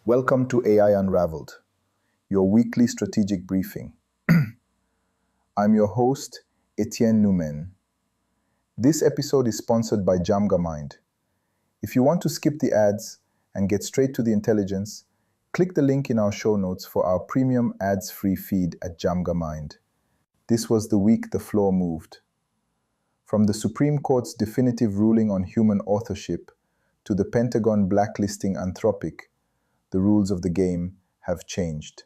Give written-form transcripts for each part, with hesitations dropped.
Welcome to AI Unraveled, your weekly strategic briefing. I'm your host, Etienne Noumen. This episode is sponsored by DjamgaMind. If you want to skip the ads and get straight to the intelligence, click the link in our show notes for our premium ads-free feed at DjamgaMind. This was the week the floor moved. From the Supreme Court's definitive ruling on human authorship to the Pentagon blacklisting Anthropic, the rules of the game have changed.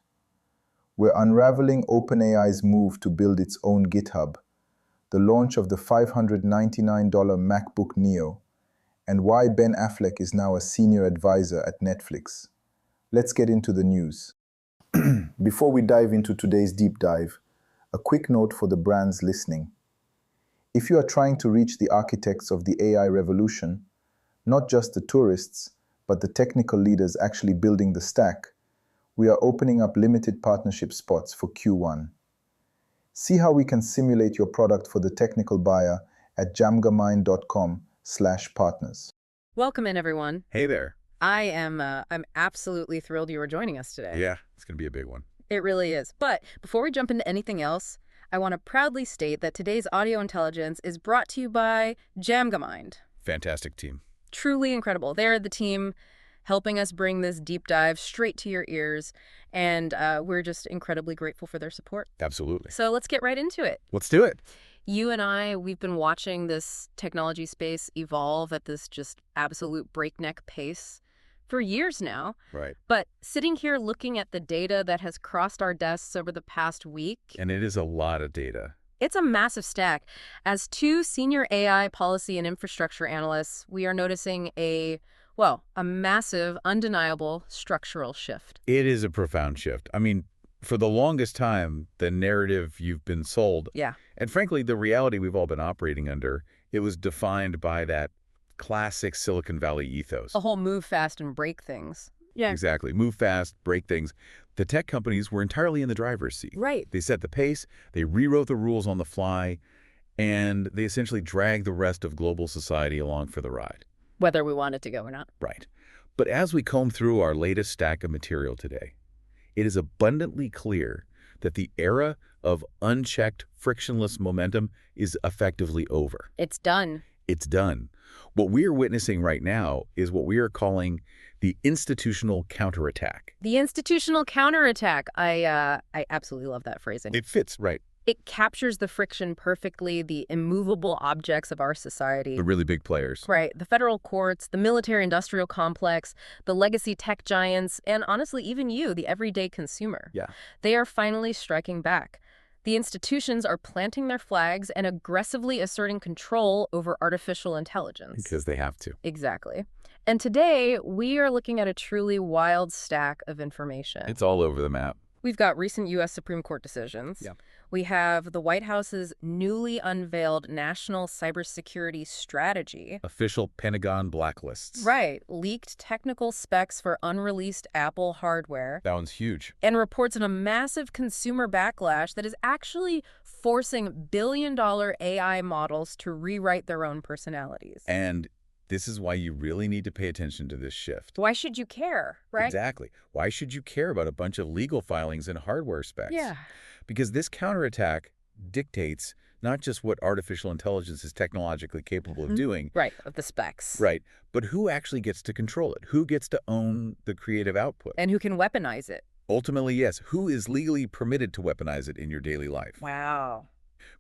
We're unraveling OpenAI's move to build its own GitHub, the launch of the $599 MacBook Neo, and why Ben Affleck is now a senior advisor at Netflix. Let's get into the news. Before we dive into today's deep dive, a quick note for the brands listening. If you are trying to reach the architects of the AI revolution, not just the tourists, but the technical leaders actually building the stack, we are opening up limited partnership spots for Q1. See how we can simulate your product for the technical buyer at jamgamind.com/partners. Welcome in, everyone. Hey there. I'm absolutely thrilled you are joining us today. Yeah, it's going to be a big one. It really is. But before we jump into anything else, I want to proudly state that today's audio intelligence is brought to you by DjamgaMind. Fantastic team. Truly incredible. They're the team helping us bring this deep dive straight to your ears, and we're just incredibly grateful for their support. Absolutely. So let's get right into it. Let's do it. You and I, we've been watching this technology space evolve at this just absolute breakneck pace for years now. Right. But sitting here looking at the data that has crossed our desks over the past week, And it is a lot of data. it's a massive stack. As two senior AI policy and infrastructure analysts, we are noticing a massive, undeniable structural shift. It is a profound shift. I mean, for the longest time, the narrative you've been sold, Yeah. and frankly, the reality we've all been operating under, it was defined by that classic Silicon Valley ethos. The whole move fast and break things. Yeah. Exactly. Move fast, break things. The tech companies were entirely in the driver's seat. Right. They set the pace, they rewrote the rules on the fly, and they essentially dragged the rest of global society along for the ride. Whether we want it to go or not. Right. But as we comb through our latest stack of material today, it is abundantly clear that the era of unchecked, frictionless momentum is effectively over. It's done. It's done. What we are witnessing right now is what we are calling the institutional counterattack. The institutional counterattack. I absolutely love that phrasing. It fits, right? It captures the friction perfectly, the immovable objects of our society. The really big players. Right. The federal courts, the military-industrial complex, the legacy tech giants, and honestly, even you, the everyday consumer. Yeah. They are finally striking back. The institutions are planting their flags and aggressively asserting control over artificial intelligence. Because they have to. Exactly. And today, we are looking at a truly wild stack of information. It's all over the map. We've got recent U.S. Supreme Court decisions. Yeah. We have the White House's newly unveiled National Cybersecurity Strategy. Official Pentagon blacklists. Right. Leaked technical specs for unreleased Apple hardware. That one's huge. And reports on a massive consumer backlash that is actually forcing billion-dollar AI models to rewrite their own personalities. And this is why you really need to pay attention to this shift. Why should you care, right? Exactly. Why should you care about a bunch of legal filings and hardware specs? Yeah. Because this counterattack dictates not just what artificial intelligence is technologically capable of doing. Right, of the specs. Right. But who actually gets to control it? Who gets to own the creative output? And who can weaponize it. Ultimately, yes. Who is legally permitted to weaponize it in your daily life? Wow.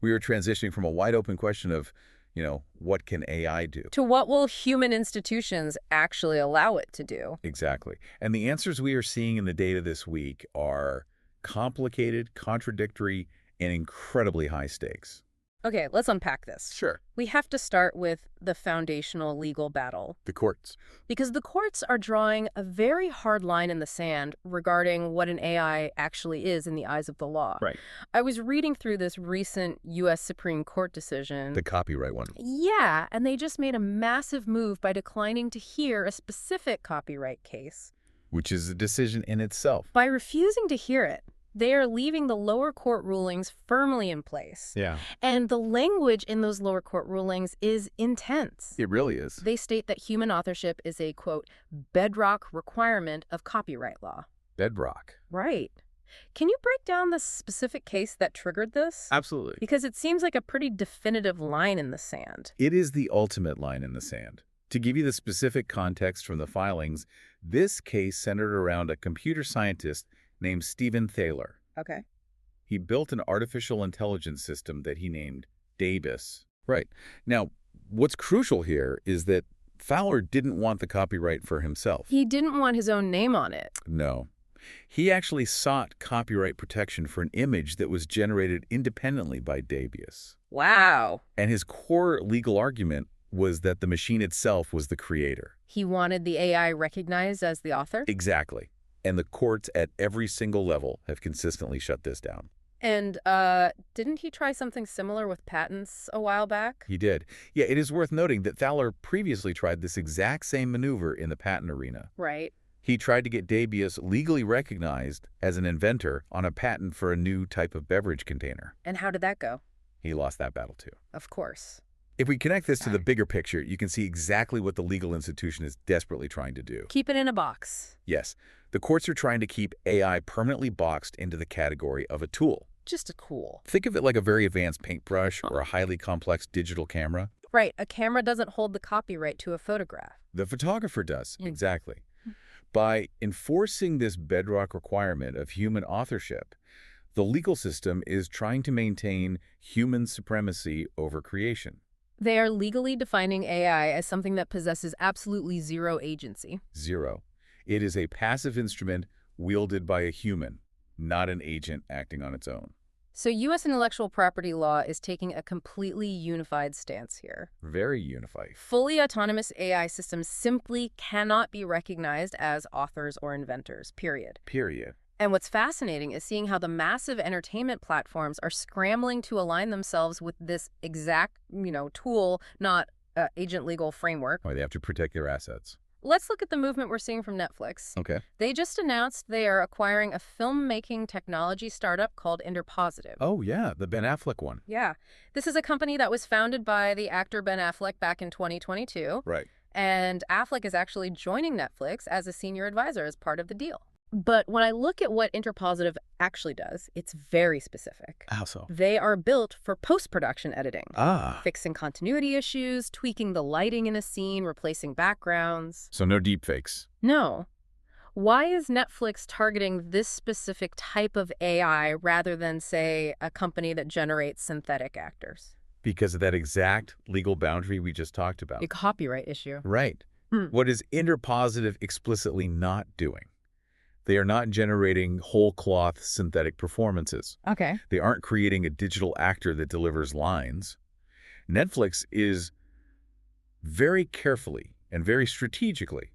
We are transitioning from a wide open question of, what can AI do? To what will human institutions actually allow it to do? Exactly. And the answers we are seeing in the data this week are complicated, contradictory, and incredibly high stakes. Okay, let's unpack this. Sure. We have to start with the foundational legal battle. The courts. Because the courts are drawing a very hard line in the sand regarding what an AI actually is in the eyes of the law. Right. I was reading through this recent U.S. Supreme Court decision. The copyright one. Yeah, and they just made a massive move by declining to hear a specific copyright case. Which is a decision in itself. By refusing to hear it, They are leaving the lower court rulings firmly in place. Yeah, And the language in those lower court rulings is intense. it really is. They state that human authorship is a, quote, bedrock requirement of copyright law. Bedrock. Right. Can you break down the specific case that triggered this? Absolutely. Because it seems like a pretty definitive line in the sand. It is the ultimate line in the sand. To give you the specific context from the filings, this case centered around a computer scientist named Stephen Thaler. Okay. He built an artificial intelligence system that he named Davis. Right. Now, what's crucial here is that Fowler didn't want the copyright for himself. He didn't want his own name on it. No. He actually sought copyright protection for an image that was generated independently by Davis. Wow. And his core legal argument was that the machine itself was the creator. He wanted the AI recognized as the author? Exactly. And the courts at every single level have consistently shut this down. And didn't he try something similar with patents a while back? He did. Yeah, it is worth noting that Thaler previously tried this exact same maneuver in the patent arena. Right. He tried to get Davis legally recognized as an inventor on a patent for a new type of beverage container. And how did that go? He lost that battle too. Of course. If we connect this to the bigger picture, you can see exactly what the legal institution is desperately trying to do. Keep it in a box. Yes, the courts are trying to keep AI permanently boxed into the category of a tool. Just a tool. Think of it like a very advanced paintbrush or a highly complex digital camera. Right. A camera doesn't hold the copyright to a photograph. The photographer does, exactly. By enforcing this bedrock requirement of human authorship, the legal system is trying to maintain human supremacy over creation. They are legally defining AI as something that possesses absolutely zero agency. Zero. It is a passive instrument wielded by a human, not an agent acting on its own. So U.S. intellectual property law is taking a completely unified stance here. Very unified. Fully autonomous AI systems simply cannot be recognized as authors or inventors, period. Period. And what's fascinating is seeing how the massive entertainment platforms are scrambling to align themselves with this exact, tool, not agent legal framework. Why, they have to protect their assets. Let's look at the movement we're seeing from Netflix. Okay. They just announced they are acquiring a filmmaking technology startup called Interpositive. Oh, yeah, the Ben Affleck one. Yeah. This is a company that was founded by the actor Ben Affleck back in 2022. Right. And Affleck is actually joining Netflix as a senior advisor as part of the deal. But when I look at what Interpositive actually does, it's very specific. How so? They are built for post-production editing. Ah. Fixing continuity issues, tweaking the lighting in a scene, replacing backgrounds. So no deepfakes. No. Why is Netflix targeting this specific type of AI rather than, say, a company that generates synthetic actors? Because of that exact legal boundary we just talked about. A copyright issue. Right. What is Interpositive explicitly not doing? They are not generating whole cloth synthetic performances. Okay. They aren't creating a digital actor that delivers lines. Netflix is very carefully and very strategically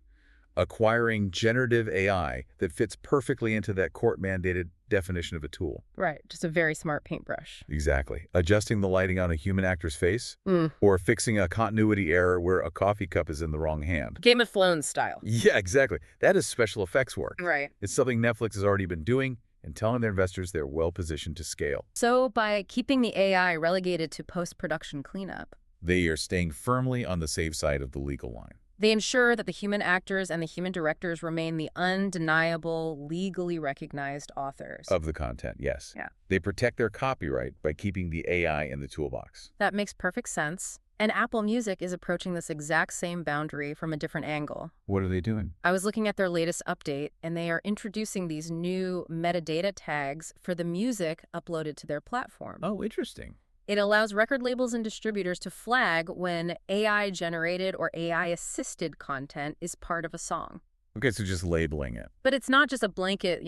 acquiring generative AI that fits perfectly into that court-mandated definition of a tool. Right. Just a very smart paintbrush. Exactly. Adjusting the lighting on a human actor's face or fixing a continuity error where a coffee cup is in the wrong hand. Game of Thrones style. Yeah, exactly. That is special effects work. Right. It's something Netflix has already been doing and telling their investors they're well-positioned to scale. So by keeping the AI relegated to post-production cleanup, They are staying firmly on the safe side of the legal line. they ensure that the human actors and the human directors remain the undeniable, legally recognized authors. Of the content, yes. Yeah. They protect their copyright by keeping the AI in the toolbox. That makes perfect sense. And Apple Music is approaching this exact same boundary from a different angle. What are they doing? I was looking at their latest update, and they are introducing these new metadata tags for the music uploaded to their platform. Oh, interesting. It allows record labels and distributors to flag when AI-generated or AI-assisted content is part of a song. Okay, so just labeling it. But it's not just a blanket,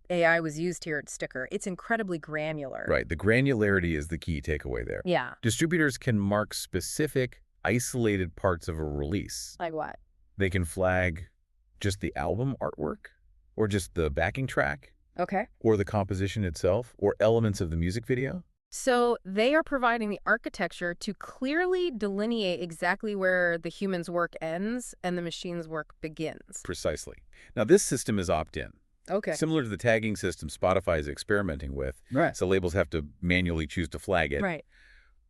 AI was used here sticker. It's incredibly granular. Right, the granularity is the key takeaway there. Yeah. Distributors can mark specific, isolated parts of a release. Like what? They can flag just the album artwork, or just the backing track, Okay. or the composition itself, or elements of the music video. So they are providing the architecture to clearly delineate exactly where the human's work ends and the machine's work begins. Precisely. Now, this system is opt-in. Okay. Similar to the tagging system Spotify is experimenting with. Right. So labels have to manually choose to flag it. Right.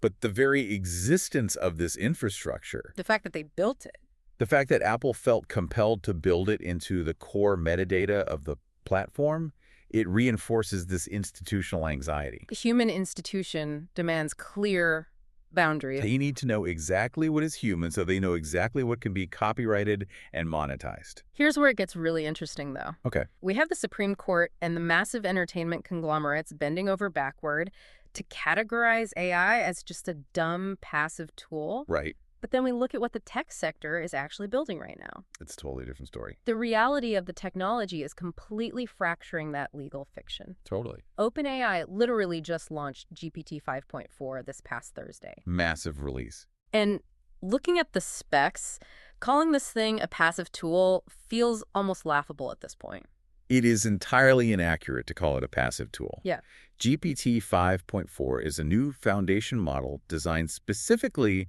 But the very existence of this infrastructure, The fact that they built it. the fact that Apple felt compelled to build it into the core metadata of the platform, it reinforces this institutional anxiety. The human institution demands clear boundaries. They need to know exactly what is human so they know exactly what can be copyrighted and monetized. Here's where it gets really interesting, though. Okay. We have the Supreme Court and the massive entertainment conglomerates bending over backward to categorize AI as just a dumb, passive tool. Right. But then we look at what the tech sector is actually building right now. It's a totally different story. The reality of the technology is completely fracturing that legal fiction. Totally. OpenAI literally just launched GPT-5.4 this past Thursday. Massive release. And looking at the specs, calling this thing a passive tool feels almost laughable at this point. It is entirely inaccurate to call it a passive tool. Yeah. GPT-5.4 is a new foundation model designed specifically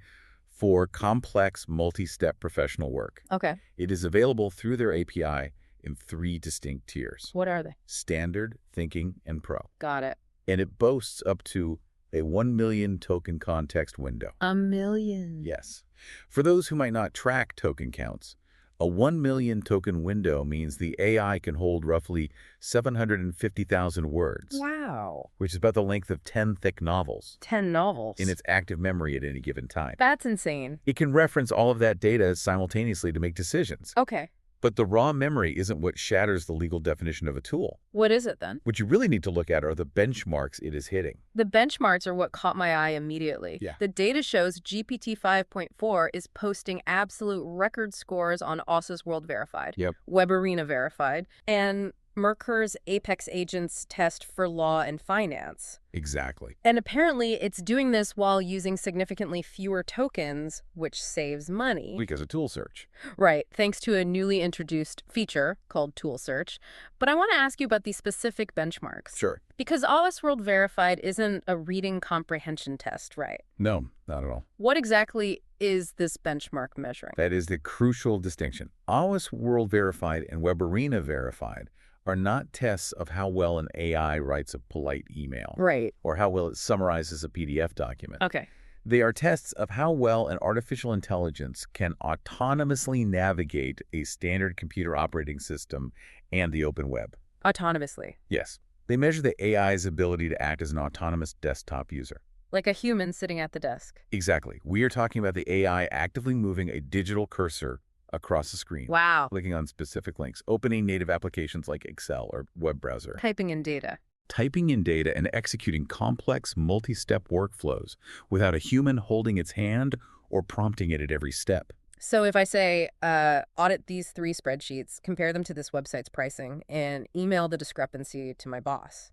for complex multi-step professional work. Okay. It is available through their API in 3 distinct tiers: What are they? Standard, Thinking, and Pro. Got it. And it boasts up to a 1 million token context window. 1 million. Yes. For those who might not track token counts, a 1 million token window means the AI can hold roughly 750,000 words. Wow. Which is about the length of 10 thick novels 10 novels. in its active memory at any given time. That's insane. It can reference all of that data simultaneously to make decisions. Okay. But the raw memory isn't what shatters the legal definition of a tool. What is it then? What you really need to look at are the benchmarks it is hitting. The benchmarks are what caught my eye immediately. Yeah. The data shows GPT 5.4 is posting absolute record scores on OSSA's World Verified, Yep. Web Arena Verified, and Mercer's Apex Agents test for law and finance. Exactly. And apparently it's doing this while using significantly fewer tokens, which saves money. Because of tool search. Right, thanks to a newly introduced feature called Tool Search. But I want to ask you about these specific benchmarks. Sure. Because OS World Verified isn't a reading comprehension test, right? No, not at all. What exactly is this benchmark measuring? That is the crucial distinction. OS World Verified and Web Arena Verified are not tests of how well an AI writes a polite email. Right. Or how well it summarizes a PDF document. Okay. They are tests of how well an artificial intelligence can autonomously navigate a standard computer operating system and the open web. Autonomously. Yes. They measure the AI's ability to act as an autonomous desktop user. Like a human sitting at the desk. Exactly. We are talking about the AI actively moving a digital cursor across the screen. Wow. Clicking on specific links, opening native applications like Excel or web browser. Typing in data. Typing in data and executing complex multi-step workflows without a human holding its hand or prompting it at every step. So if I say, audit these 3 spreadsheets, compare them to this website's pricing, and email the discrepancy to my boss.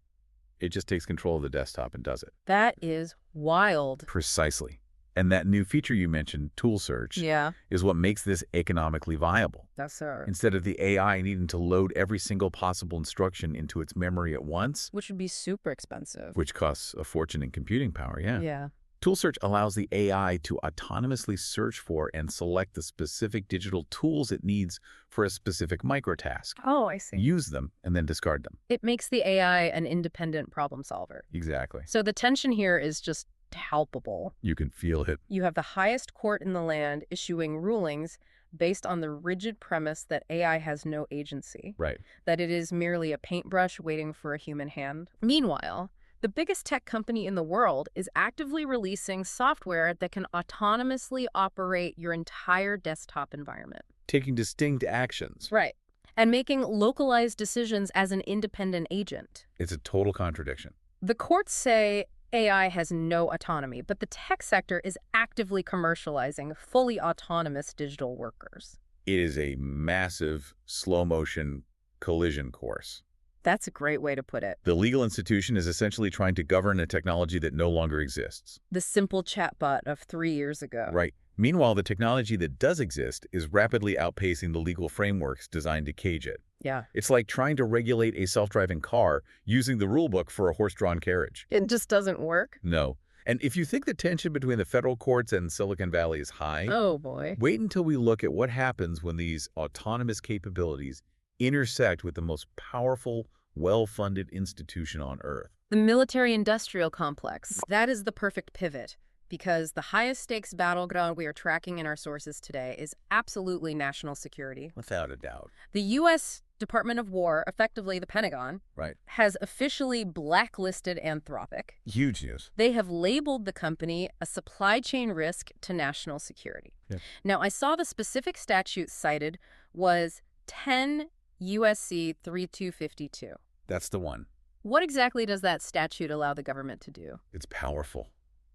It just takes control of the desktop and does it. That is wild. Precisely. And that new feature you mentioned, Tool Search, Yeah, is what makes this economically viable. that's her. Instead of the AI needing to load every single possible instruction into its memory at once, Which would be super expensive. which costs a fortune in computing power, yeah. Yeah. Tool Search allows the AI to autonomously search for and select the specific digital tools it needs for a specific microtask. Oh, I see. Use them and then discard them. It makes the AI an independent problem solver. Exactly. So the tension here is just palpable. You can feel it. You have the highest court in the land issuing rulings based on the rigid premise that AI has no agency, Right. that it is merely a paintbrush waiting for a human hand. Meanwhile, the biggest tech company in the world is actively releasing software that can autonomously operate your entire desktop environment. Taking distinct actions. Right. And making localized decisions as an independent agent. It's a total contradiction. The courts say AI has no autonomy, but the tech sector is actively commercializing fully autonomous digital workers. It is a massive slow-motion collision course. That's a great way to put it. The legal institution is essentially trying to govern a technology that no longer exists. The simple chatbot of 3 years ago. Right. Meanwhile, the technology that does exist is rapidly outpacing the legal frameworks designed to cage it. Yeah. It's like trying to regulate a self-driving car using the rulebook for a horse-drawn carriage. It just doesn't work. No. And if you think the tension between the federal courts and Silicon Valley is high, Oh, boy. wait until we look at what happens when these autonomous capabilities intersect with the most powerful, well-funded institution on Earth. The military-industrial complex. That is the perfect pivot, because the highest stakes battleground we are tracking in our sources today is absolutely national security. Without a doubt. The U.S. Department of War, effectively the Pentagon, Right. has officially blacklisted Anthropic. Huge news. They have labeled the company a supply chain risk to national security. Yeah. Now, I saw the specific statute cited was 10 U.S.C. 3252. That's the one. What exactly does that statute allow the government to do? It's powerful.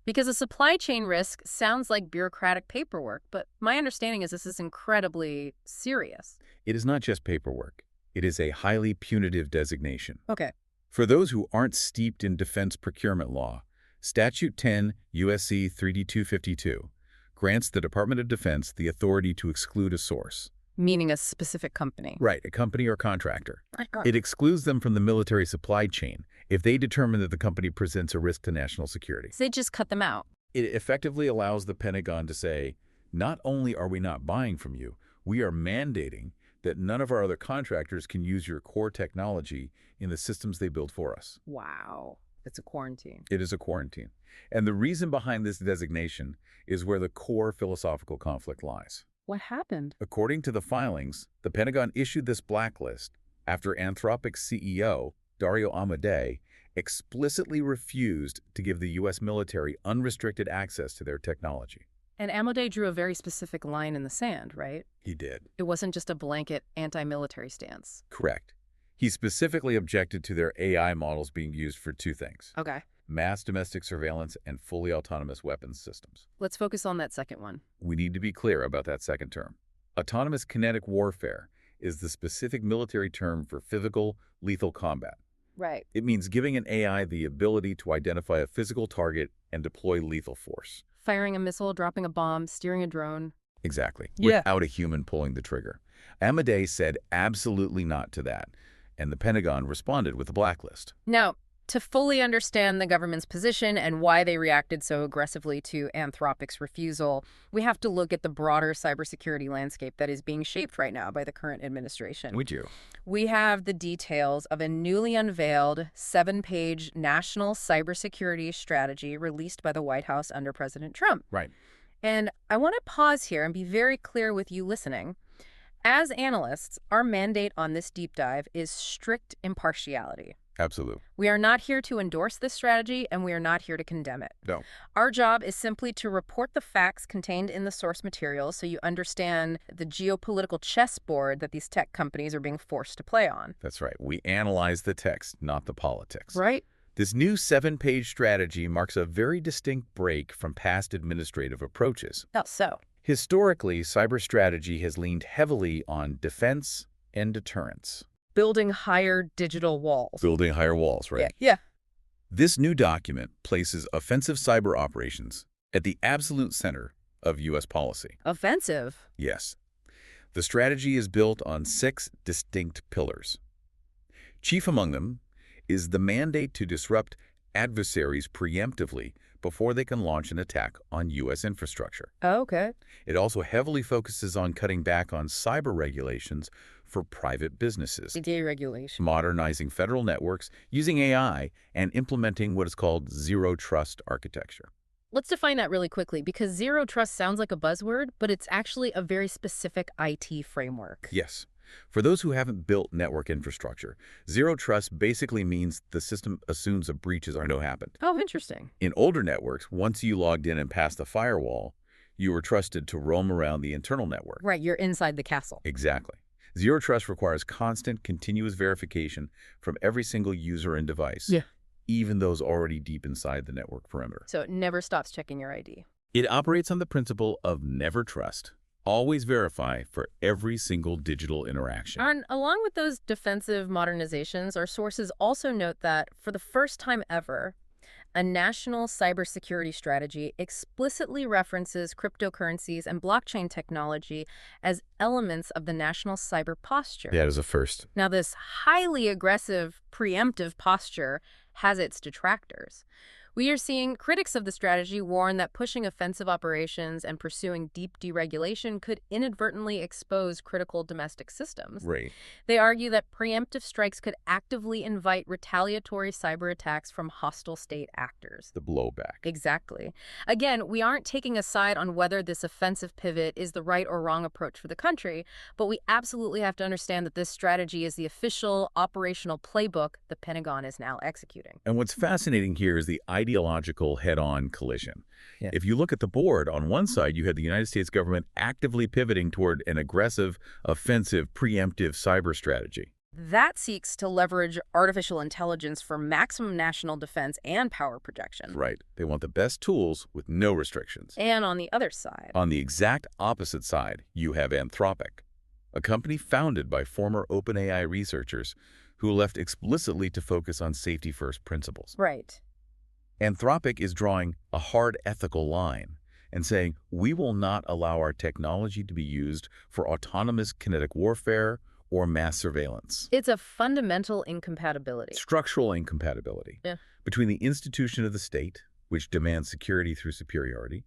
Because a supply chain risk sounds like bureaucratic paperwork, but my understanding is this is incredibly serious. It is not just paperwork. It is a highly punitive designation. Okay. For those who aren't steeped in defense procurement law, Statute 10 U.S.C. 3252 grants the Department of Defense the authority to exclude a source. Meaning a specific company. Right, a company or contractor. It excludes them from the military supply chain if they determine that the company presents a risk to national security. So they just cut them out. It effectively allows the Pentagon to say, not only are we not buying from you, we are mandating that none of our other contractors can use your core technology in the systems they build for us. Wow. It's a quarantine. It is a quarantine. And the reason behind this designation is where the core philosophical conflict lies. What happened? According to the filings, the Pentagon issued this blacklist after Anthropic's CEO, Dario Amodei, explicitly refused to give the U.S. military unrestricted access to their technology. And Amodei drew a very specific line in the sand, right? He did. It wasn't just a blanket anti-military stance. Correct. He specifically objected to their AI models being used for two things: Okay. mass domestic surveillance and fully autonomous weapons systems. Let's focus on that second one. We need to be clear about that second term. Autonomous kinetic warfare is the specific military term for physical, lethal combat. Right. It means giving an AI the ability to identify a physical target and deploy lethal force. Firing a missile, dropping a bomb, steering a drone. Exactly. Yeah. Without a human pulling the trigger. Amodei said absolutely not to that, and the Pentagon responded with a blacklist. Now, to fully understand the government's position and why they reacted so aggressively to Anthropic's refusal, we have to look at the broader cybersecurity landscape that is being shaped right now by the current administration. We do. We have the details of a newly unveiled 7-page national cybersecurity strategy released by the White House under President Trump. Right. And I want to pause here and be very clear with you listening. As analysts, our mandate on this deep dive is strict impartiality. Absolutely. We are not here to endorse this strategy, and we are not here to condemn it. No. Our job is simply to report the facts contained in the source material so you understand the geopolitical chessboard that these tech companies are being forced to play on. That's right. We analyze the text, not the politics. Right? This new 7-page strategy marks a very distinct break from past administrative approaches. Oh, so? Historically, cyber strategy has leaned heavily on defense and deterrence. Building higher digital walls. Building higher walls, right? Yeah. This new document places offensive cyber operations at the absolute center of U.S. policy. Offensive? Yes. The strategy is built on 6 distinct pillars. Chief among them is the mandate to disrupt adversaries preemptively before they can launch an attack on U.S. infrastructure. Oh, okay. It also heavily focuses on cutting back on cyber regulations for private businesses, Deregulation. modernizing federal networks, using AI, and implementing what is called zero trust architecture. Let's define that really quickly, because zero trust sounds like a buzzword, but it's actually a very specific IT framework. Yes. For those who haven't built network infrastructure, zero trust basically means the system assumes a breach has already happened. Oh, interesting. In older networks, once you logged in and passed the firewall, you were trusted to roam around the internal network. Right, you're inside the castle. Exactly. Zero trust requires constant, continuous verification from every single user and device, even those already deep inside the network perimeter. So it never stops checking your ID. It operates on the principle of never trust. Always verify for every single digital interaction. And along with those defensive modernizations, our sources also note that for the first time ever, a national cybersecurity strategy explicitly references cryptocurrencies and blockchain technology as elements of the national cyber posture. That is a first. Now, this highly aggressive, preemptive posture has its detractors. We are seeing critics of the strategy warn that pushing offensive operations and pursuing deep deregulation could inadvertently expose critical domestic systems. Right. They argue that preemptive strikes could actively invite retaliatory cyber attacks from hostile state actors. The blowback. Exactly. Again, we aren't taking a side on whether this offensive pivot is the right or wrong approach for the country, but we absolutely have to understand that this strategy is the official operational playbook the Pentagon is now executing. And what's fascinating here is the ideological head-on collision. Yeah. If you look at the board, on one side, you had the United States government actively pivoting toward an aggressive, offensive, preemptive cyber strategy. That seeks to leverage artificial intelligence for maximum national defense and power projection. Right. They want the best tools with no restrictions. And on the other side, On the exact opposite side, you have Anthropic, a company founded by former OpenAI researchers who left explicitly to focus on safety-first principles. right. Anthropic is drawing a hard ethical line and saying, we will not allow our technology to be used for autonomous kinetic warfare or mass surveillance. It's a fundamental incompatibility. Structural incompatibility between the institution of the state, which demands security through superiority,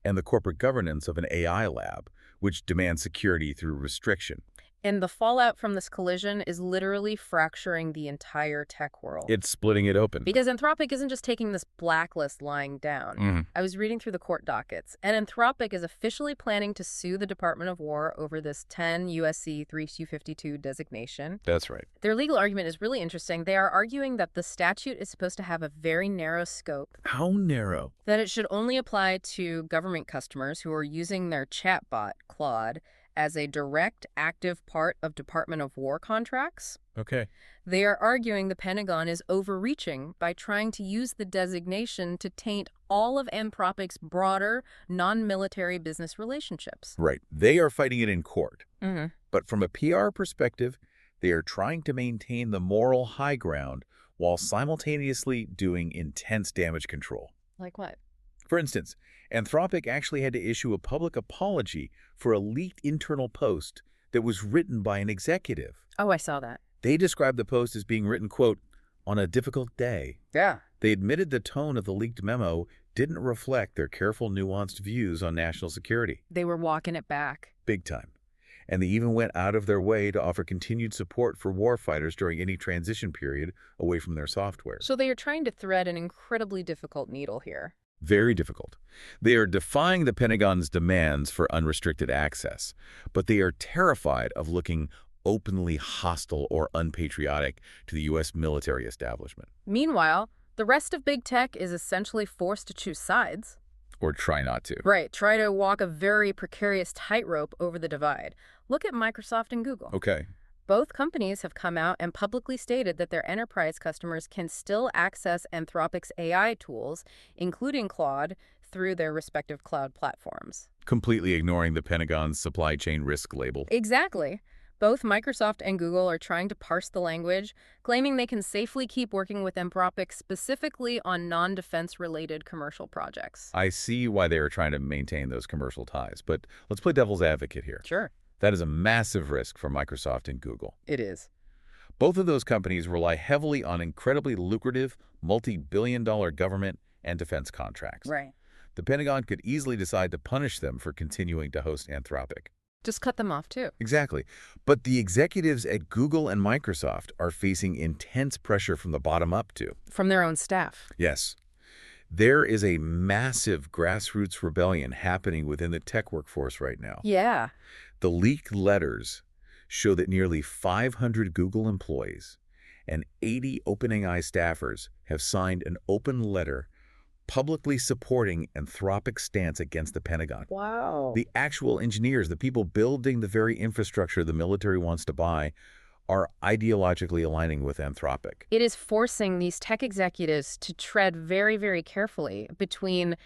and the corporate governance of an AI lab, which demands security through restriction. And the fallout from this collision is literally fracturing the entire tech world. It's splitting it open. Because Anthropic isn't just taking this blacklist lying down. I was reading through the court dockets, and Anthropic is officially planning to sue the Department of War over this 10 U.S.C. 3252 designation. That's right. Their legal argument is really interesting. They are arguing that the statute is supposed to have a very narrow scope, How narrow? that it should only apply to government customers who are using their chatbot, Claude, as a direct, active part of Department of War contracts. Okay. They are arguing the Pentagon is overreaching by trying to use the designation to taint all of Anthropic's broader, non-military business relationships. Right. They are fighting it in court. Mm-hmm. But from a PR perspective, they are trying to maintain the moral high ground while simultaneously doing intense damage control. Like what? For instance, Anthropic actually had to issue a public apology for a leaked internal post that was written by an executive. Oh, I saw that. They described the post as being written, quote, on a difficult day. Yeah. They admitted the tone of the leaked memo didn't reflect their careful, nuanced views on national security. They were walking it back. Big time. And they even went out of their way to offer continued support for warfighters during any transition period away from their software. So they are trying to thread an incredibly difficult needle here. Very difficult. They are defying the Pentagon's demands for unrestricted access, but they are terrified of looking openly hostile or unpatriotic to the U.S. military establishment. Meanwhile, the rest of big tech is essentially forced to choose sides. Or try not to. Right, try to walk a very precarious tightrope over the divide. Look at Microsoft and Google. Okay. Both companies have come out and publicly stated that their enterprise customers can still access Anthropic's AI tools, including Claude, through their respective cloud platforms. Completely ignoring the Pentagon's supply chain risk label. Exactly. Both Microsoft and Google are trying to parse the language, claiming they can safely keep working with Anthropic specifically on non-defense related commercial projects. I see why they are trying to maintain those commercial ties, but let's play devil's advocate here. Sure. That is a massive risk for Microsoft and Google. It is. Both of those companies rely heavily on incredibly lucrative, multi-billion-dollar government and defense contracts. Right. The Pentagon could easily decide to punish them for continuing to host Anthropic. Just cut them off, too. Exactly. But the executives at Google and Microsoft are facing intense pressure from the bottom up, too. From their own staff. Yes. There is a massive grassroots rebellion happening within the tech workforce right now. Yeah. The leaked letters show that nearly 500 Google employees and 80 OpenAI staffers have signed an open letter publicly supporting Anthropic's stance against the Pentagon. Wow. The actual engineers, the people building the very infrastructure the military wants to buy, are ideologically aligning with Anthropic. It is forcing these tech executives to tread very, very carefully between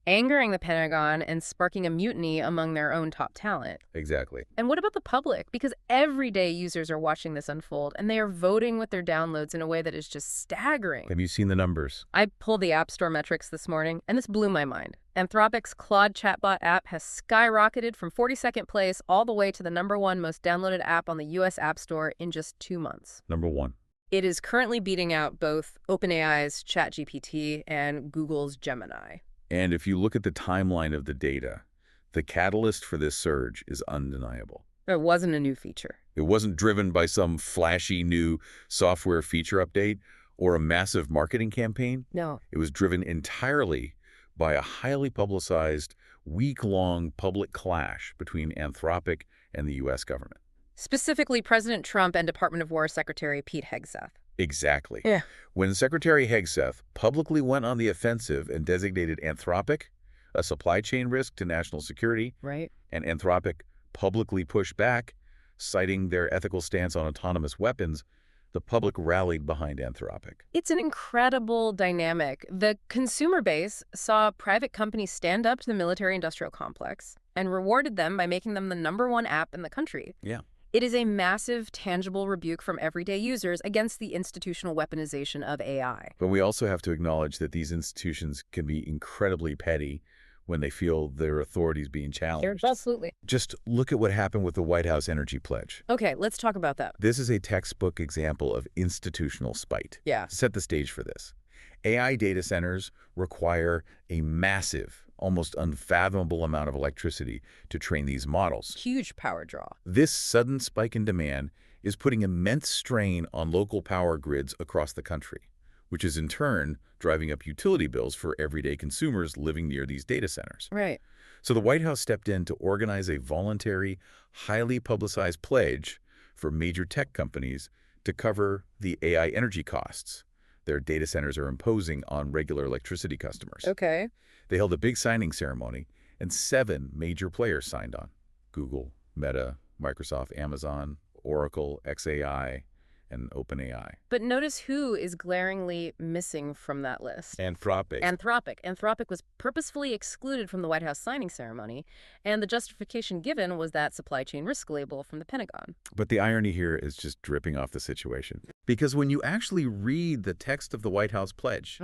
angering the Pentagon and sparking a mutiny among their own top talent. Exactly. And what about the public? Because everyday users are watching this unfold, and they are voting with their downloads in a way that is just staggering. Have you seen the numbers? I pulled the App Store metrics this morning, and this blew my mind. Anthropic's Claude chatbot app has skyrocketed from 42nd place all the way to the #1 most downloaded app on the U.S. App Store in just 2 months. Number one. It is currently beating out both OpenAI's ChatGPT and Google's Gemini. And if you look at the timeline of the data, the catalyst for this surge is undeniable. It wasn't a new feature. It wasn't driven by some flashy new software feature update or a massive marketing campaign. No. It was driven entirely by a highly publicized, week-long public clash between Anthropic and the U.S. government. Specifically, President Trump and Department of War Secretary Pete Hegseth. Exactly. Yeah. When Secretary Hegseth publicly went on the offensive and designated Anthropic a supply chain risk to national security, Right. and Anthropic publicly pushed back, citing their ethical stance on autonomous weapons, the public rallied behind Anthropic. It's an incredible dynamic. The consumer base saw private companies stand up to the military-industrial complex and rewarded them by making them the #1 app in the country. Yeah. It is a massive, tangible rebuke from everyday users against the institutional weaponization of AI. But we also have to acknowledge that these institutions can be incredibly petty when they feel their authorities being challenged. Absolutely. Just look at what happened with the White House energy pledge. Okay, let's talk about that. This is a textbook example of institutional spite. Yeah. To set the stage for this, AI data centers require a massive, almost unfathomable amount of electricity to train these models. Huge power draw. This sudden spike in demand is putting immense strain on local power grids across the country, which is in turn driving up utility bills for everyday consumers living near these data centers. Right. So the White House stepped in to organize a voluntary, highly publicized pledge for major tech companies to cover the AI energy costs their data centers are imposing on regular electricity customers. Okay. They held a big signing ceremony, and 7 major players signed on: Google, Meta, Microsoft, Amazon, Oracle, xAI, and OpenAI. But notice who is glaringly missing from that list. Anthropic. Anthropic was purposefully excluded from the White House signing ceremony, and the justification given was that supply chain risk label from the Pentagon. But the irony here is just dripping off the situation. Because when you actually read the text of the White House pledge,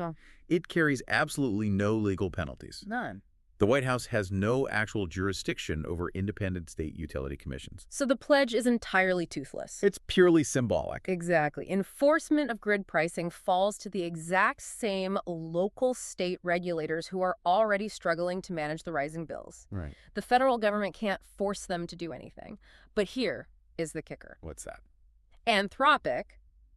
it carries absolutely no legal penalties. None. The White House has no actual jurisdiction over independent state utility commissions. So the pledge is entirely toothless. It's purely symbolic. Exactly. Enforcement of grid pricing falls to the exact same local state regulators who are already struggling to manage the rising bills. Right. The federal government can't force them to do anything. But here is the kicker. What's that? Anthropic,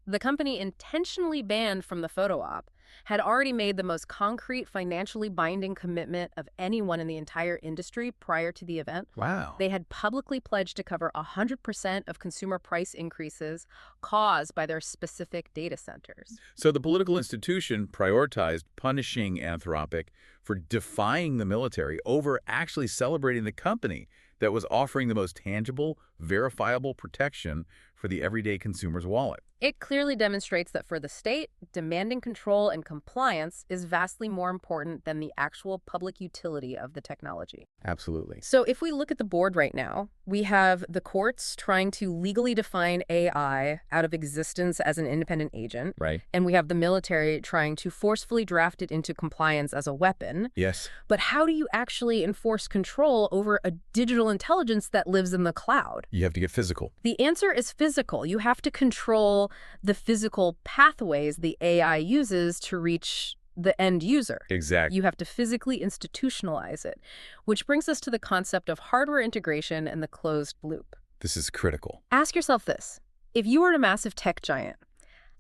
the company intentionally banned from the photo op, had already made the most concrete, financially binding commitment of anyone in the entire industry prior to the event. Wow. They had publicly pledged to cover 100% of consumer price increases caused by their specific data centers. So the political institution prioritized punishing Anthropic for defying the military over actually celebrating the company that was offering the most tangible, verifiable protection for the everyday consumer's wallet. It clearly demonstrates that for the state, demanding control and compliance is vastly more important than the actual public utility of the technology. Absolutely. So if we look at the board right now, we have the courts trying to legally define AI out of existence as an independent agent. Right. And we have the military trying to forcefully draft it into compliance as a weapon. Yes. But how do you actually enforce control over a digital intelligence that lives in the cloud? You have to get physical. The answer is physical. You have to control the physical pathways the AI uses to reach the end user. Exactly. You have to physically institutionalize it, which brings us to the concept of hardware integration and the closed loop. This is critical. Ask yourself this. If you were a massive tech giant,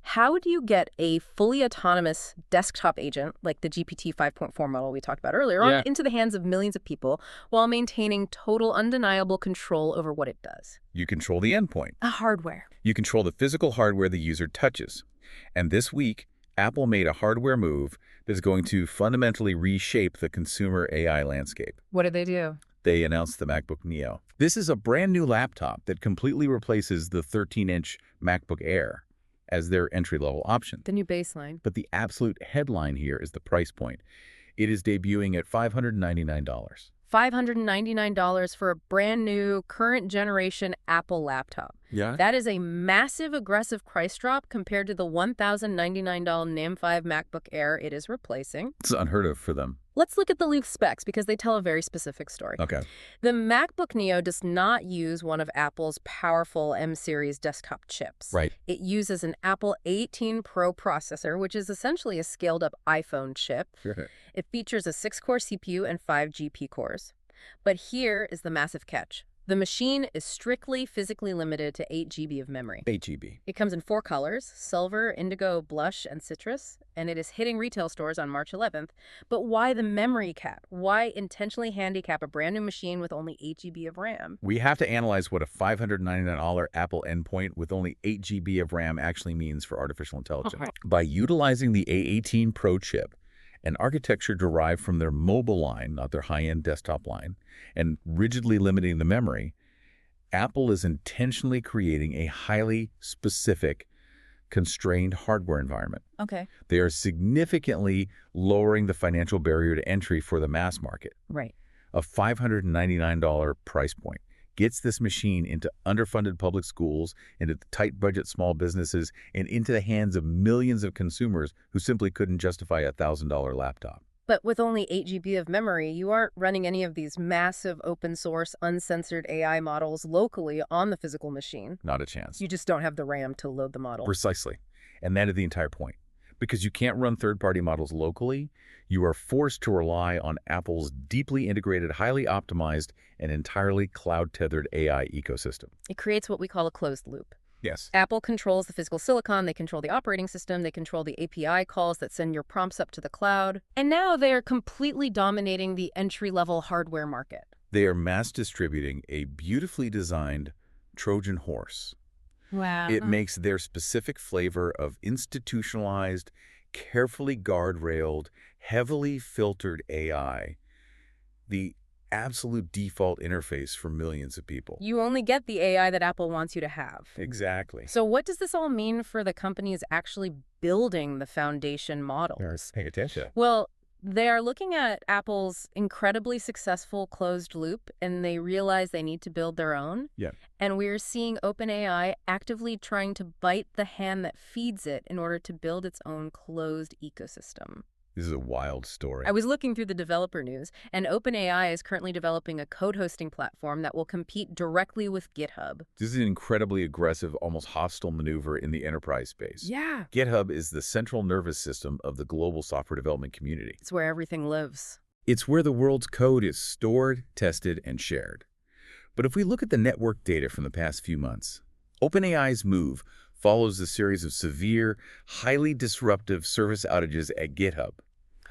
how do you get a fully autonomous desktop agent like the GPT-5.4 model we talked about earlier into the hands of millions of people while maintaining total undeniable control over what it does? You control the endpoint. A hardware. You control the physical hardware the user touches. And this week, Apple made a hardware move that's going to fundamentally reshape the consumer AI landscape. What did they do? They announced the MacBook Neo. This is a brand new laptop that completely replaces the 13-inch MacBook Air as their entry-level option. The new baseline. But the absolute headline here is the price point. It is debuting at $599. $599 for a brand new, current generation Apple laptop. Yeah. That is a massive, aggressive price drop compared to the $1,099 NAM 5 MacBook Air it is replacing. It's unheard of for them. Let's look at the loose specs because they tell a very specific story. Okay. The MacBook Neo does not use one of Apple's powerful M-series desktop chips. Right. It uses an Apple A18 Pro processor, which is essentially a scaled-up iPhone chip. Sure. It features a 6-core CPU and 5 GP cores. But here is the massive catch. The machine is strictly physically limited to 8 GB of memory. 8 GB. It comes in 4 colors, silver, indigo, blush, and citrus, and it is hitting retail stores on March 11th. But why the memory cap? Why intentionally handicap a brand new machine with only 8 GB of RAM? We have to analyze what a $599 Apple endpoint with only 8 GB of RAM actually means for artificial intelligence. Okay. By utilizing the A18 Pro chip, an architecture derived from their mobile line, not their high-end desktop line, and rigidly limiting the memory, Apple is intentionally creating a highly specific, constrained hardware environment. Okay. They are significantly lowering the financial barrier to entry for the mass market. Right. A $599 price point gets this machine into underfunded public schools, into the tight budget small businesses, and into the hands of millions of consumers who simply couldn't justify a $1,000 laptop. But with only 8 GB of memory, you aren't running any of these massive open source, uncensored AI models locally on the physical machine. Not a chance. You just don't have the RAM to load the model. Precisely. And that is the entire point. Because you can't run third-party models locally, you are forced to rely on Apple's deeply integrated, highly optimized, and entirely cloud-tethered AI ecosystem. It creates what we call a closed loop. Yes. Apple controls the physical silicon, they control the operating system, they control the API calls that send your prompts up to the cloud, and now they are completely dominating the entry-level hardware market. They are mass distributing a beautifully designed Trojan horse. Wow. It makes their specific flavor of institutionalized, carefully guardrailed, heavily filtered AI the absolute default interface for millions of people. You only get the AI that Apple wants you to have. Exactly. So what does this all mean for the companies actually building the foundation models? Pay attention. Well, they are looking at Apple's incredibly successful closed loop, and they realize they need to build their own. Yeah. And we're seeing OpenAI actively trying to bite the hand that feeds it in order to build its own closed ecosystem. This is a wild story. I was looking through the developer news, and OpenAI is currently developing a code hosting platform that will compete directly with GitHub. This is an incredibly aggressive, almost hostile maneuver in the enterprise space. Yeah. GitHub is the central nervous system of the global software development community. It's where everything lives. It's where the world's code is stored, tested, and shared. But if we look at the network data from the past few months, OpenAI's move follows a series of severe, highly disruptive service outages at GitHub.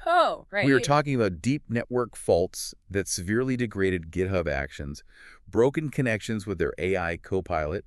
Oh, right. We are talking about deep network faults that severely degraded GitHub actions, broken connections with their AI copilot,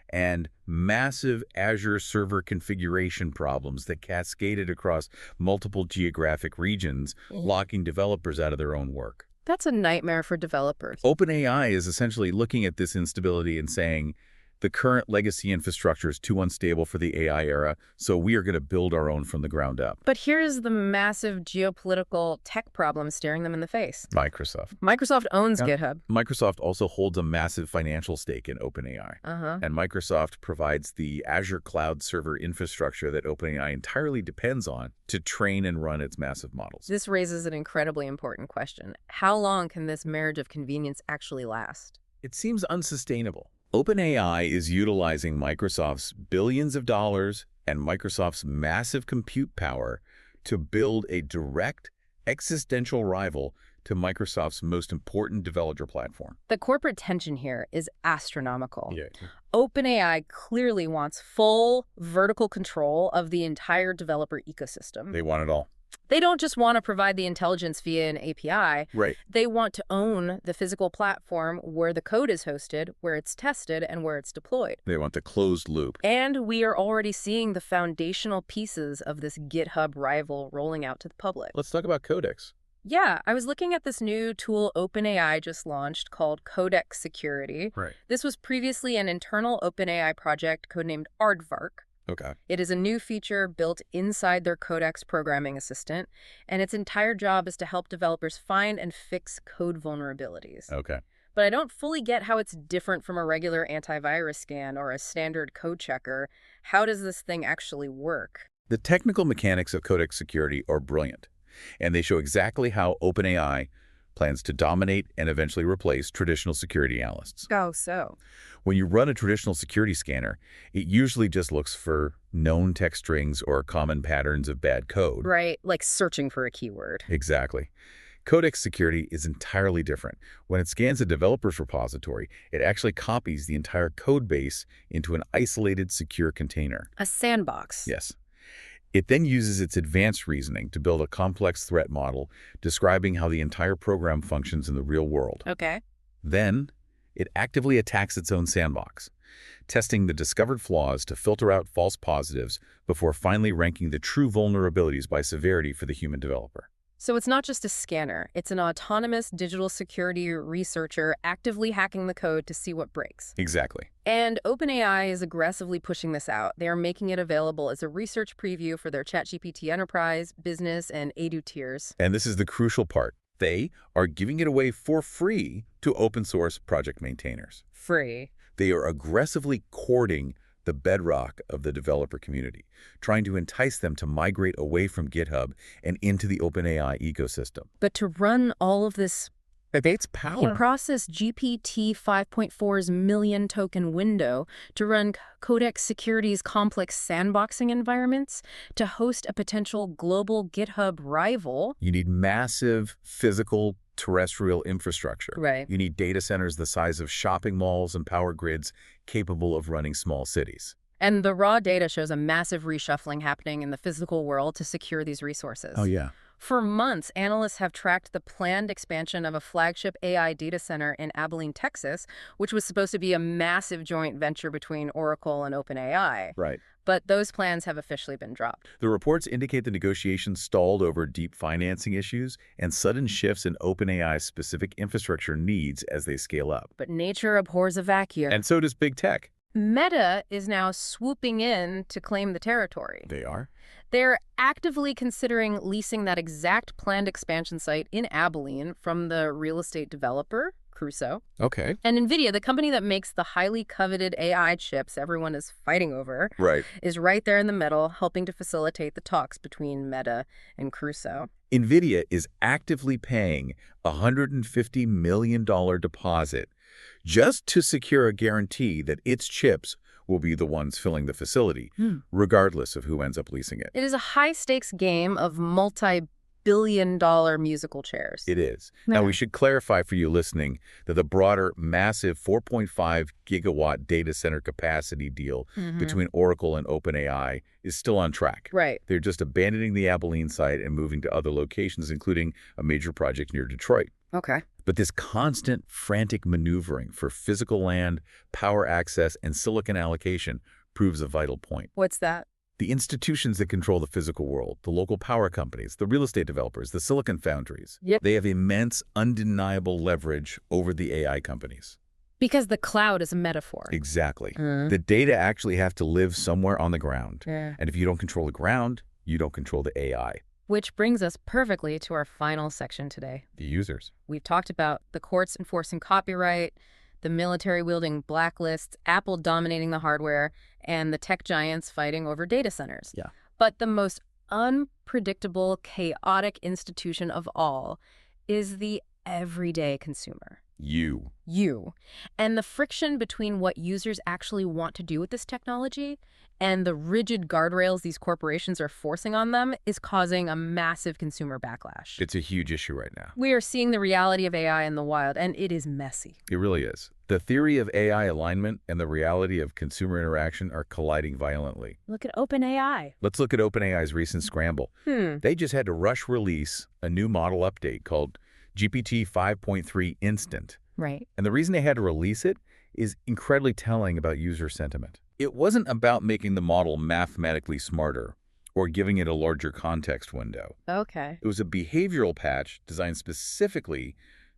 and massive Azure server configuration problems that cascaded across multiple geographic regions, locking developers out of their own work. That's a nightmare for developers. OpenAI is essentially looking at this instability and saying, the current legacy infrastructure is too unstable for the AI era, so we are going to build our own from the ground up. But here's the massive geopolitical tech problem staring them in the face. Microsoft. Microsoft owns GitHub. Microsoft also holds a massive financial stake in OpenAI. And Microsoft provides the Azure cloud server infrastructure that OpenAI entirely depends on to train and run its massive models. This raises an incredibly important question. How long can this marriage of convenience actually last? It seems unsustainable. OpenAI is utilizing Microsoft's billions of dollars and Microsoft's massive compute power to build a direct, existential rival to Microsoft's most important developer platform. The corporate tension here is astronomical. Yeah. OpenAI clearly wants full vertical control of the entire developer ecosystem. They want it all. They don't just want to provide the intelligence via an API. Right. They want to own the physical platform where the code is hosted, where it's tested, and where it's deployed. They want the closed loop. And we are already seeing the foundational pieces of this GitHub rival rolling out to the public. Let's talk about Codex. Yeah, I was looking at this new tool OpenAI just launched called Codex Security. Right. This was previously an internal OpenAI project codenamed Aardvark. Okay. It is a new feature built inside their Codex programming assistant, and its entire job is to help developers find and fix code vulnerabilities. Okay. But I don't fully get how it's different from a regular antivirus scan or a standard code checker. How does this thing actually work? The technical mechanics of Codex Security are brilliant. And they show exactly how OpenAI plans to dominate and eventually replace traditional security analysts. Oh, so. When you run a traditional security scanner, it usually just looks for known text strings or common patterns of bad code. Right, like searching for a keyword. Exactly. Codex security is entirely different. When it scans a developer's repository, it actually copies the entire code base into an isolated, secure container. A sandbox. Yes. It then uses its advanced reasoning to build a complex threat model describing how the entire program functions in the real world. Okay. Then, it actively attacks its own sandbox, testing the discovered flaws to filter out false positives before finally ranking the true vulnerabilities by severity for the human developer. So it's not just a scanner. It's an autonomous digital security researcher actively hacking the code to see what breaks. Exactly. And OpenAI is aggressively pushing this out. They are making it available as a research preview for their ChatGPT Enterprise, Business, and Edu tiers. And this is the crucial part. They are giving it away for free to open source project maintainers. Free. They are aggressively courting the bedrock of the developer community, trying to entice them to migrate away from GitHub and into the OpenAI ecosystem. But to run all of this Power. process GPT-5.4's million token window, to run Codex Security's complex sandboxing environments, to host a potential global GitHub rival. You need massive physical terrestrial infrastructure. Right. You need data centers the size of shopping malls and power grids capable of running small cities. And the raw data shows a massive reshuffling happening in the physical world to secure these resources. Oh, yeah. For months, analysts have tracked the planned expansion of a flagship AI data center in Abilene, Texas, which was supposed to be a massive joint venture between Oracle and OpenAI. Right. But those plans have officially been dropped. The reports indicate the negotiations stalled over deep financing issues and sudden shifts in OpenAI's specific infrastructure needs as they scale up. But nature abhors a vacuum. And so does big tech. Meta is now swooping in to claim the territory. They are? They're actively considering leasing that exact planned expansion site in Abilene from the real estate developer, Crusoe. Okay. And NVIDIA, the company that makes the highly coveted AI chips everyone is fighting over, Right. is right there in the middle, helping to facilitate the talks between Meta and Crusoe. NVIDIA is actively paying a $150 million deposit just to secure a guarantee that its chips will be the ones filling the facility, regardless of who ends up leasing it. It is a high-stakes game of multi-billion-dollar musical chairs. It is. Now, we should clarify for you listening that the broader, massive 4.5 gigawatt data center capacity deal between Oracle and OpenAI is still on track. Right. They're just abandoning the Abilene site and moving to other locations, including a major project near Detroit. Okay. But this constant, frantic maneuvering for physical land, power access, and silicon allocation proves a vital point. What's that? The institutions that control the physical world, the local power companies, the real estate developers, the silicon foundries, they have immense, undeniable leverage over the AI companies. Because the cloud is a metaphor. Exactly. The data actually have to live somewhere on the ground. And if you don't control the ground, you don't control the AI. Which brings us perfectly to our final section today. The users. We've talked about the courts enforcing copyright, the military wielding blacklists, Apple dominating the hardware, and the tech giants fighting over data centers. Yeah. But the most unpredictable, chaotic institution of all is the everyday consumer. You. And the friction between what users actually want to do with this technology and the rigid guardrails these corporations are forcing on them is causing a massive consumer backlash. It's a huge issue right now. We are seeing the reality of AI in the wild, and it is messy. It really is. The theory of AI alignment and the reality of consumer interaction are colliding violently. Look at OpenAI. Let's look at OpenAI's recent scramble. They just had to rush release a new model update called GPT-5.3 Instant. Right. And the reason they had to release it is incredibly telling about user sentiment. It wasn't about making the model mathematically smarter or giving it a larger context window. Okay. It was a behavioral patch designed specifically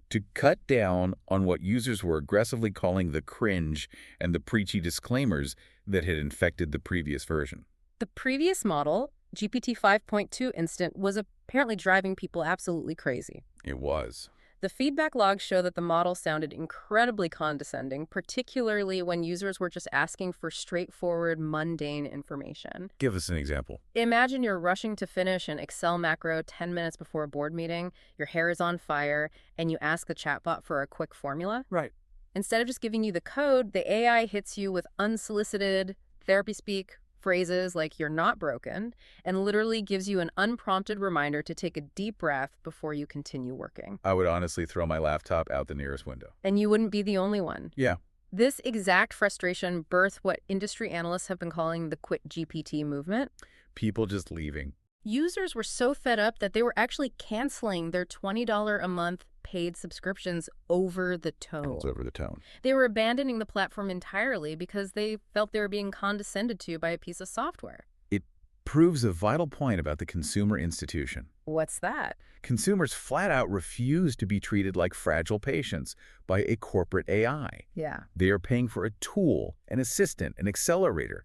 to cut down on what users were aggressively calling the cringe and the preachy disclaimers that had infected the previous version. The previous model, GPT 5.2 Instant, was apparently driving people absolutely crazy. It was. The feedback logs show that the model sounded incredibly condescending, particularly when users were just asking for straightforward, mundane information. Give us an example. Imagine you're rushing to finish an Excel macro 10 minutes before a board meeting, your hair is on fire, and you ask the chatbot for a quick formula. Right. Instead of just giving you the code, the AI hits you with unsolicited therapy speak phrases like "you're not broken" and literally gives you an unprompted reminder to take a deep breath before you continue working. I would honestly throw my laptop out the nearest window. And you wouldn't be the only one. Yeah. This exact frustration birthed what industry analysts have been calling the quit GPT movement. People just leaving. Users were so fed up that they were actually canceling their $20 a month paid subscriptions over the tone. It's over the tone. They were abandoning the platform entirely because they felt they were being condescended to by a piece of software. It proves a vital point about the consumer institution. What's that? Consumers flat out refuse to be treated like fragile patients by a corporate AI. Yeah. They are paying for a tool, an assistant, an accelerator,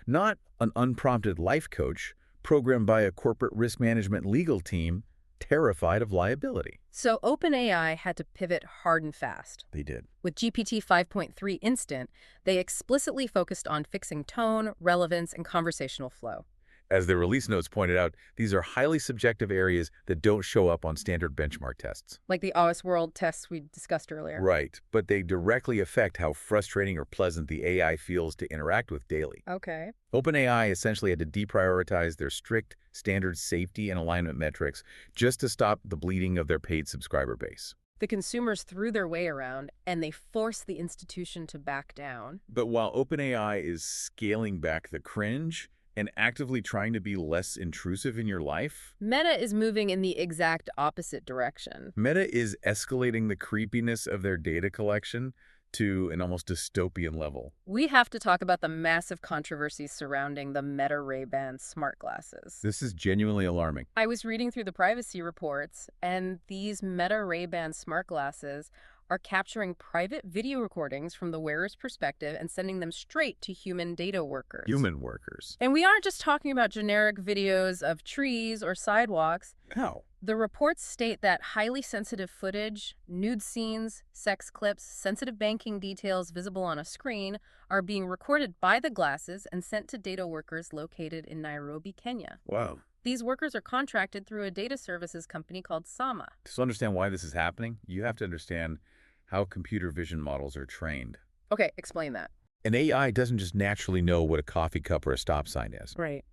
not an unprompted life coach programmed by a corporate risk management legal team terrified of liability. So OpenAI had to pivot hard and fast. They did. With GPT 5.3 Instant, they explicitly focused on fixing tone, relevance, and conversational flow. As the release notes pointed out, these are highly subjective areas that don't show up on standard benchmark tests. Like the OS World tests we discussed earlier. Right, but they directly affect how frustrating or pleasant the AI feels to interact with daily. Okay. OpenAI essentially had to deprioritize their strict standard safety and alignment metrics just to stop the bleeding of their paid subscriber base. The consumers threw their way around, and they forced the institution to back down. But while OpenAI is scaling back the cringe and actively trying to be less intrusive in your life, Meta is moving in the exact opposite direction. Meta is escalating the creepiness of their data collection to an almost dystopian level. We have to talk about the massive controversy surrounding the Meta Ray-Ban smart glasses. This is genuinely alarming. I was reading through the privacy reports, and these Meta Ray-Ban smart glasses are capturing private video recordings from the wearer's perspective and sending them straight to human data workers. Human workers. And we aren't just talking about generic videos of trees or sidewalks. How? The reports state that highly sensitive footage, nude scenes, sex clips, sensitive banking details visible on a screen are being recorded by the glasses and sent to data workers located in Nairobi, Kenya. Wow. These workers are contracted through a data services company called Sama. To understand why this is happening, you have to understand how computer vision models are trained. Okay, explain that. An AI doesn't just naturally know what a coffee cup or a stop sign is. Right.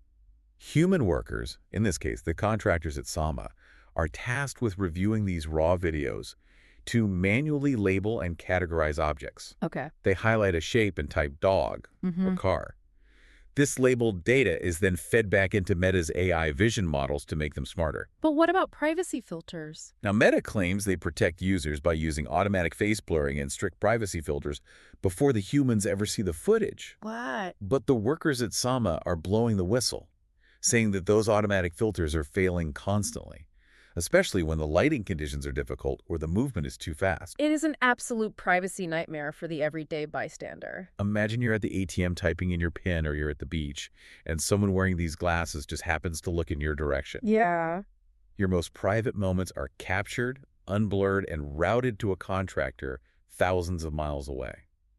Human workers, in this case the contractors at Sama, are tasked with reviewing these raw videos to manually label and categorize objects. Okay. They highlight a shape and type dog or car. This labeled data is then fed back into Meta's AI vision models to make them smarter. But what about privacy filters? Now, Meta claims they protect users by using automatic face blurring and strict privacy filters before the humans ever see the footage. What? But the workers at Sama are blowing the whistle, saying that those automatic filters are failing constantly, especially when the lighting conditions are difficult or the movement is too fast. It is an absolute privacy nightmare for the everyday bystander. Imagine you're at the ATM typing in your PIN, or you're at the beach, and someone wearing these glasses just happens to look in your direction. Yeah. Your most private moments are captured, unblurred, and routed to a contractor thousands of miles away.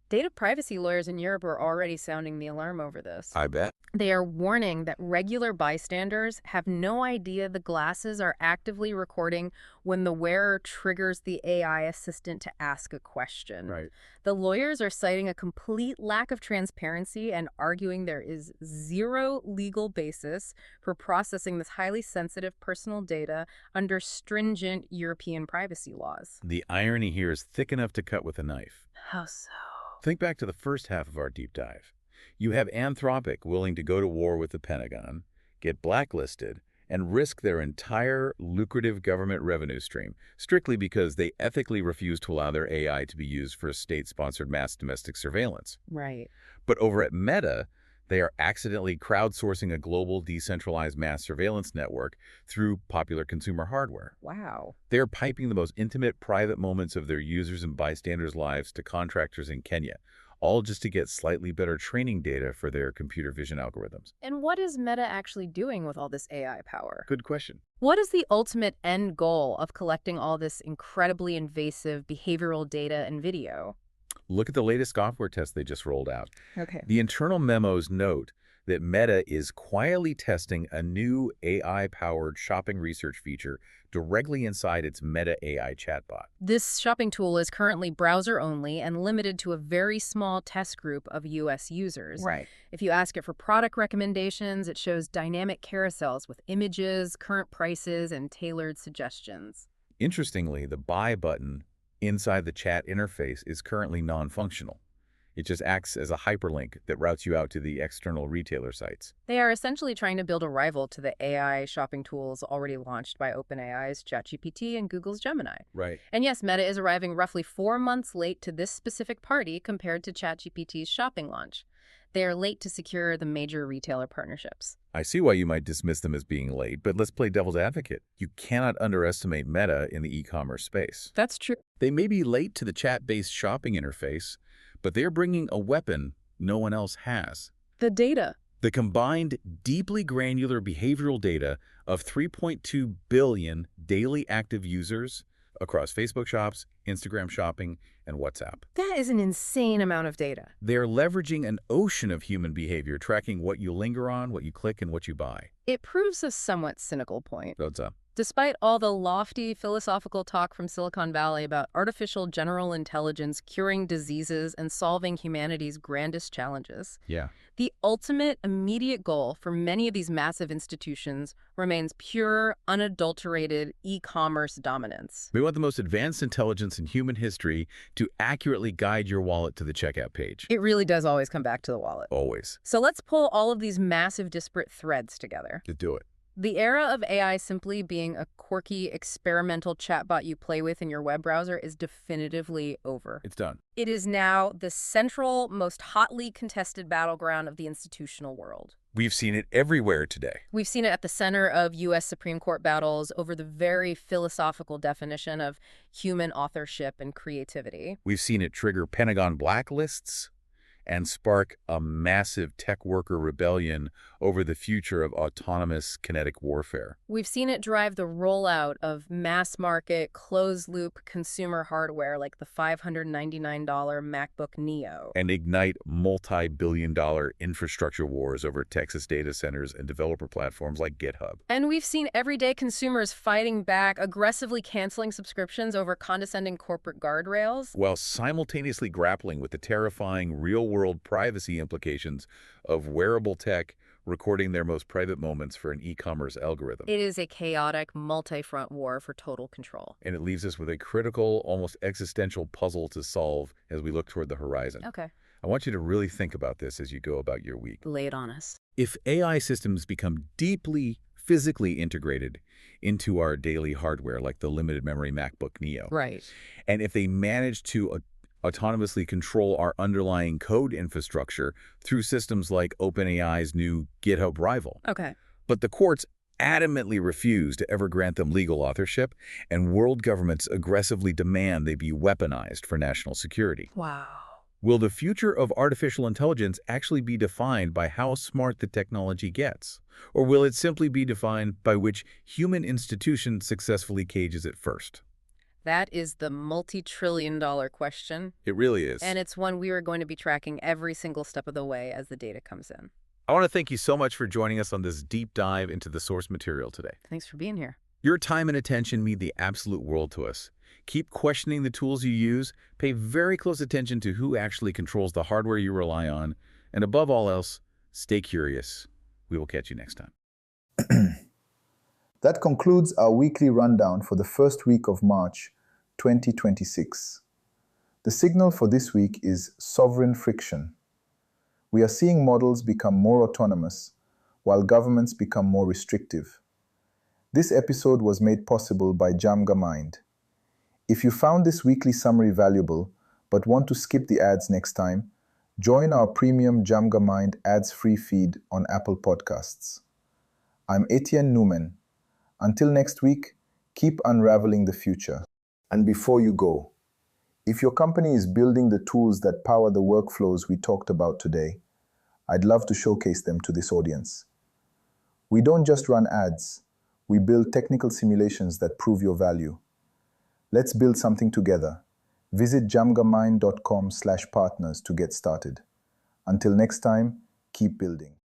Data privacy lawyers in Europe are already sounding the alarm over this. I bet. They are warning that regular bystanders have no idea the glasses are actively recording when the wearer triggers the AI assistant to ask a question. Right. The lawyers are citing a complete lack of transparency and arguing there is zero legal basis for processing this highly sensitive personal data under stringent European privacy laws. The irony here is thick enough to cut with a knife. How so? Think back to the first half of our deep dive. You have Anthropic willing to go to war with the Pentagon, get blacklisted, and risk their entire lucrative government revenue stream, strictly because they ethically refuse to allow their AI to be used for state-sponsored mass domestic surveillance. Right. But over at Meta, they are accidentally crowdsourcing a global decentralized mass surveillance network through popular consumer hardware. Wow. They're piping the most intimate private moments of their users' and bystanders' lives to contractors in Kenya, all just to get slightly better training data for their computer vision algorithms. And what is Meta actually doing with all this AI power? Good question. What is the ultimate end goal of collecting all this incredibly invasive behavioral data and video? Look at the latest software test they just rolled out. Okay. The internal memos note that Meta is quietly testing a new AI-powered shopping research feature directly inside its Meta AI chatbot. This shopping tool is currently browser-only and limited to a very small test group of U.S. users. Right. If you ask it for product recommendations, it shows dynamic carousels with images, current prices, and tailored suggestions. Interestingly, the buy button inside the chat interface is currently non-functional. It just acts as a hyperlink that routes you out to the external retailer sites. They are essentially trying to build a rival to the AI shopping tools already launched by OpenAI's ChatGPT and Google's Gemini. Right. And yes, Meta is arriving roughly 4 months late to this specific party compared to ChatGPT's shopping launch. They are late to secure the major retailer partnerships. I see why you might dismiss them as being late, but let's play devil's advocate. You cannot underestimate Meta in the e-commerce space. That's true. They may be late to the chat-based shopping interface, but they're bringing a weapon no one else has. The data. The combined, deeply granular behavioral data of 3.2 billion daily active users across Facebook Shops, Instagram Shopping, and WhatsApp. That is an insane amount of data. They're leveraging an ocean of human behavior, tracking what you linger on, what you click, and what you buy. It proves a somewhat cynical point. What's up? Despite all the lofty philosophical talk from Silicon Valley about artificial general intelligence curing diseases and solving humanity's grandest challenges, the ultimate immediate goal for many of these massive institutions remains pure, unadulterated e-commerce dominance. We want the most advanced intelligence in human history to accurately guide your wallet to the checkout page. It really does always come back to the wallet. Always. So let's pull all of these massive disparate threads together. To do it. The era of AI simply being a quirky, experimental chatbot you play with in your web browser is definitively over. It's done. It is now the central, most hotly contested battleground of the institutional world. We've seen it everywhere today. We've seen it at the center of U.S. Supreme Court battles over the very philosophical definition of human authorship and creativity. We've seen it trigger Pentagon blacklists and spark a massive tech worker rebellion over the future of autonomous kinetic warfare. We've seen it drive the rollout of mass-market, closed-loop consumer hardware like the $599 MacBook Neo. And ignite multi-billion-dollar infrastructure wars over Texas data centers and developer platforms like GitHub. And we've seen everyday consumers fighting back, aggressively canceling subscriptions over condescending corporate guardrails, while simultaneously grappling with the terrifying real-world privacy implications of wearable tech recording their most private moments for an e-commerce algorithm. It is a chaotic, multi-front war for total control. And it leaves us with a critical, almost existential puzzle to solve as we look toward the horizon. Okay. I want you to really think about this as you go about your week. Lay it on us. If AI systems become deeply physically integrated into our daily hardware, like the limited memory MacBook Neo, Right. and if they manage to autonomously control our underlying code infrastructure through systems like OpenAI's new GitHub rival. Okay. But the courts adamantly refuse to ever grant them legal authorship, and world governments aggressively demand they be weaponized for national security. Wow. Will the future of artificial intelligence actually be defined by how smart the technology gets? Or will it simply be defined by which human institution successfully cages it first? That is the multi-trillion-dollar question. It really is. And it's one we are going to be tracking every single step of the way as the data comes in. I want to thank you so much for joining us on this deep dive into the source material today. Thanks for being here. Your time and attention mean the absolute world to us. Keep questioning the tools you use, pay very close attention to who actually controls the hardware you rely on, and above all else, stay curious. We will catch you next time. That concludes our weekly rundown for the first week of March 2026. The signal for this week is sovereign friction. We are seeing models become more autonomous, while governments become more restrictive. This episode was made possible by DjamgaMind. If you found this weekly summary valuable, but want to skip the ads next time, join our premium DjamgaMind ads-free feed on Apple Podcasts. I'm Etienne Noumen. Until next week, keep unraveling the future. And before you go, If your company is building the tools that power the workflows we talked about today, I'd love to showcase them to this audience. We don't just run ads, we build technical simulations that prove your value. Let's build something together. Visit jamgamind.com/partners to get started. Until next time, keep building.